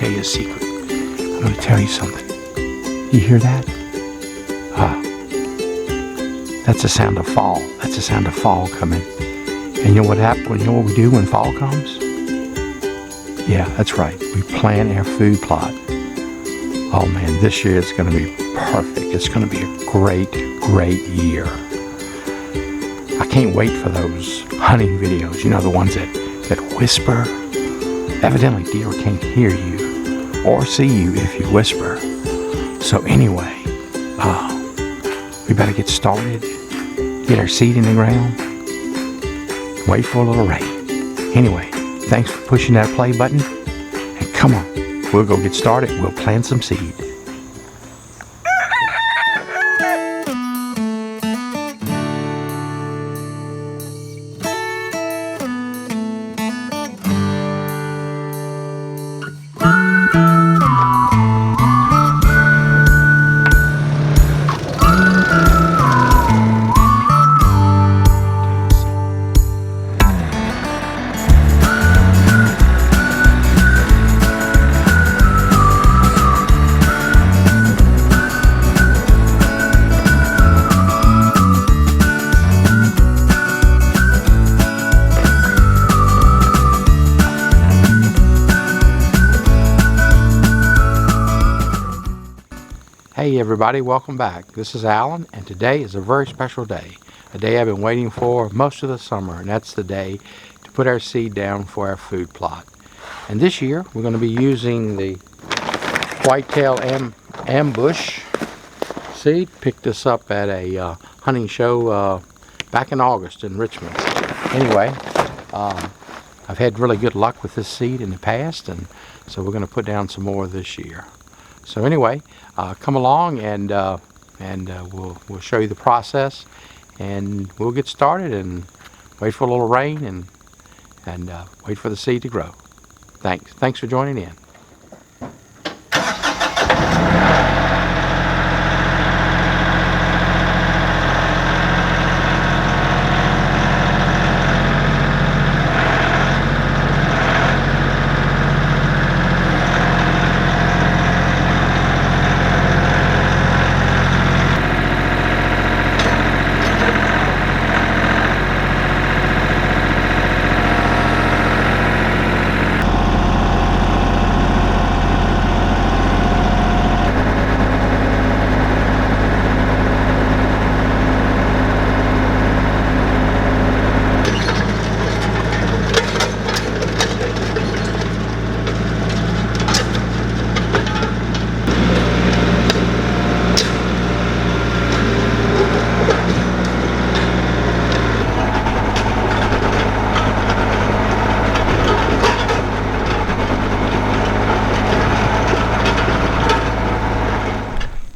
tell you a secret. I'm going to tell you something. You hear that? That's the sound of fall. That's the sound of fall coming. And you know what happens? You know what we do when fall comes? Yeah, that's right. We plant our food plot. Oh man, this year it's going to be perfect. It's going to be a great, great year. I can't wait for those hunting videos. You know, the ones that whisper. Evidently, deer can't hear you or see you if you whisper. So anyway, we better get started, get our seed in the ground, wait for a little rain. Anyway, thanks for pushing that play button, and come on, we'll go get started. We'll plant some seed. Hey everybody, welcome back. This is Alan, and today is a very special day. A day I've been waiting for most of the summer, and that's the day to put our seed down for our food plot. And this year we're going to be using the whitetail ambush seed. Picked this up at a hunting show back in August in Richmond. Anyway, I've had really good luck with this seed in the past, and so we're going to put down some more this year. So anyway, come along and we'll show you the process, and we'll get started and wait for a little rain and wait for the seed to grow. Thanks for joining in.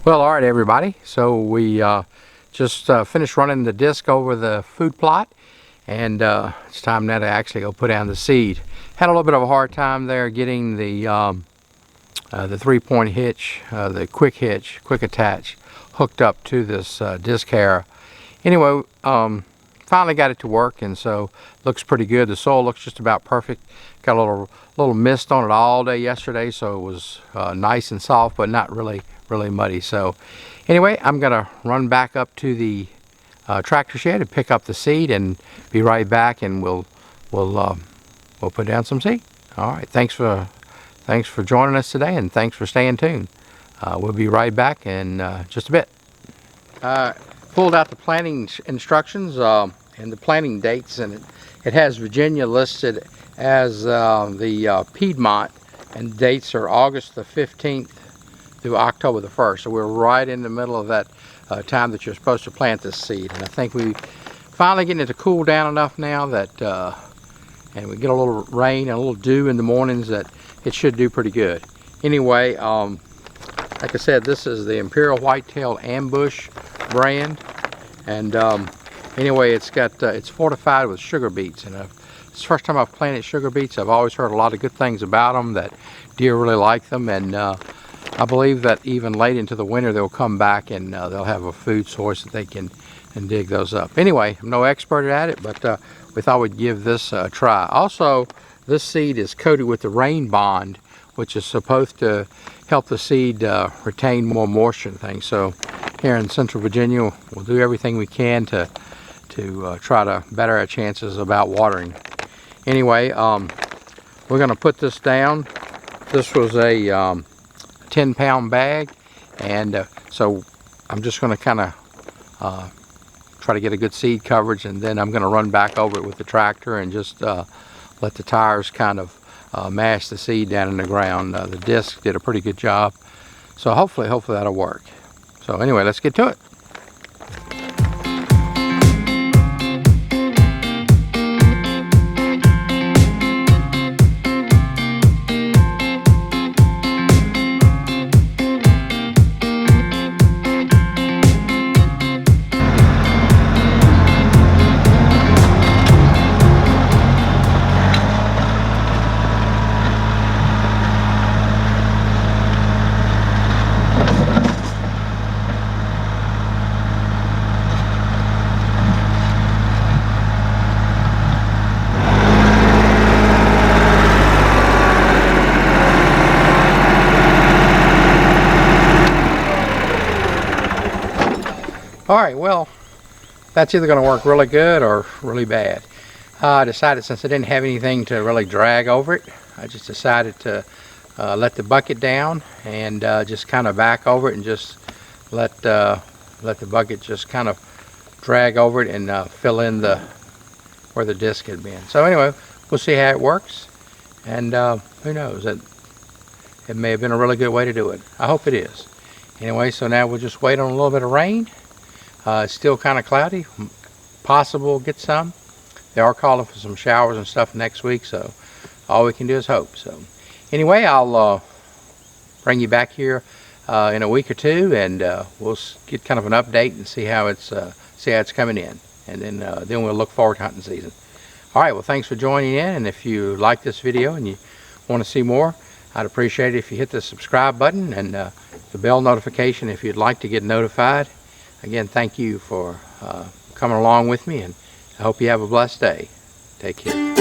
Well, all right, everybody. So we just finished running the disc over the food plot, and it's time now to actually go put down the seed. Had a little bit of a hard time there getting the 3-point hitch, the quick attach, hooked up to this disc hair. Anyway, finally got it to work, and so looks pretty good. The soil looks just about perfect. Got a little mist on it all day yesterday, so it was nice and soft, but not really muddy. So anyway, I'm gonna run back up to the tractor shed and pick up the seed, and be right back, and we'll put down some seed. All right, thanks for joining us today, and thanks for staying tuned. We'll be right back in just a bit. Pulled out the planting instructions and the planting dates, and it has Virginia listed as the Piedmont, and dates are August the 15th through October the 1st. So we're right in the middle of that time that you're supposed to plant this seed. And I think we finally getting it to cool down enough now that, and we get a little rain and a little dew in the mornings, that it should do pretty good. Anyway, like I said, this is the Imperial Whitetail Ambush brand, and anyway, it's fortified with sugar beets, and it's the first time I've planted sugar beets. I've always heard a lot of good things about them, that deer really like them, and I believe that even late into the winter they'll come back, and they'll have a food source that they can dig those up. Anyway, I'm no expert at it, but we thought we'd give this a try. Also, this seed is coated with the Rain Bond, which is supposed to help the seed retain more moisture and things. So here in Central Virginia, we'll do everything we can to try to better our chances about watering. Anyway, we're going to put this down. This was a 10-pound bag, and so I'm just going to kind of try to get a good seed coverage, and then I'm going to run back over it with the tractor and just let the tires kind of mash the seed down in the ground. The disc did a pretty good job, so hopefully that'll work. So anyway, let's get to it. All right, well, that's either going to work really good or really bad. I decided, since I didn't have anything to really drag over it, I just decided to let the bucket down and just kind of back over it and just let the bucket just kind of drag over it and fill in where the disc had been. So anyway, we'll see how it works, and who knows, it may have been a really good way to do it. I hope it is. Anyway, so now we'll just wait on a little bit of rain. It's still kind of cloudy. Possible we'll get some. They are calling for some showers and stuff next week, so all we can do is hope. So anyway, I'll bring you back here in a week or two, and we'll get kind of an update and see how it's coming in, and then we'll look forward to hunting season. All right, well, thanks for joining in, and if you like this video and you want to see more, I'd appreciate it if you hit the subscribe button and the bell notification if you'd like to get notified. Again, thank you for coming along with me, and I hope you have a blessed day. Take care.